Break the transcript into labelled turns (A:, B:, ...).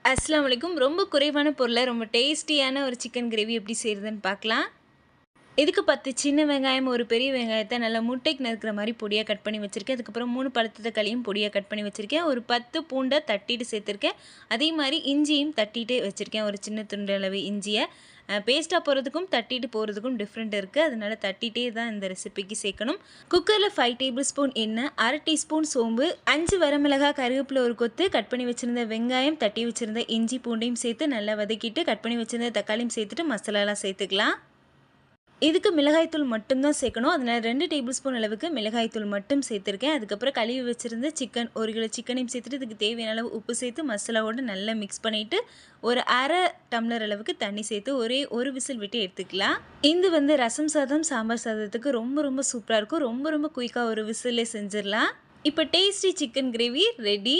A: அஸ்ஸலாமு அலைக்கும். ரொம்ப குறைவான பொருள்ல ரொம்ப டேஸ்டியான ஒரு சிக்கன் கிரேவி எப்படி செய்றதுன்னு பார்க்கலாம். இதுக்கு 10 சின்ன வெங்காயம், ஒரு பெரிய வெங்காயத்த நல்லா முட்டைக்கு நறுக்குற மாரி பொடியா கட் பண்ணி வச்சிருக்கேன். அதுக்கப்புறம் 3 பழுத்த தக்காளியும் பொடியா கட் பண்ணி வச்சிருக்கேன். ஒரு 10 பூண்ட தட்டிட்டு சேர்த்துருக்கேன். அதே மாரி இஞ்சியும் தட்டிட்டு வச்சிருக்கேன். ஒரு சின்ன துண்டு அளவு இஞ்சிய. பேஸ்ட்டா போடுறதுக்கும், தட்டிட்டு போடுறதுக்கும் டிஃப்ரெண்ட் இருக்கு. அதனால தட்டிட்டே தான் இந்த ரெசிபிக்கு சேர்க்கணும். குக்கர்ல 5 டேபிள் ஸ்பூன் எண்ணெய், 1/2 டீஸ்பூன் சோம்பு, 5 வரமிளகாய், கருவேப்பிலை ஒரு கொத்து, கட் பண்ணி வச்சிருந்த வெங்காயம், தட்டி வச்சிருந்த இஞ்சி பூண்டையும் சேர்த்து நல்லா வதக்கிட்டு, கட் பண்ணி வச்சிருந்த தக்காளியும் சேர்த்துட்டு மசாலாலாம் சேர்த்துக்கலாம். இதுக்கு மிளகாய்த்தூள் மட்டும் தான் சேர்க்கணும். அதனால் 2 டேபிள் ஸ்பூன் அளவுக்கு மிளகாய்த்தூள் மட்டும் சேர்த்துருக்கேன். அதுக்கப்புறம் கழுவி வச்சுருந்த சிக்கன் 1 கிலோ சிக்கனையும் சேர்த்துட்டு இதுக்கு தேவையான அளவு உப்பு சேர்த்து மசாலாவோடு நல்லா மிக்ஸ் பண்ணிவிட்டு ஒரு 1/2 டம்ளர் அளவுக்கு தண்ணி சேர்த்து ஒரே ஒரு விசில் விட்டு எடுத்துக்கலாம். இது ரசம் சாதம், சாம்பார் சாதத்துக்கு ரொம்ப சூப்பராக இருக்கும். ரொம்ப குயிக்காக ஒரு விசிலே செஞ்சிடலாம். இப்போ டேஸ்டி சிக்கன் கிரேவி ரெடி.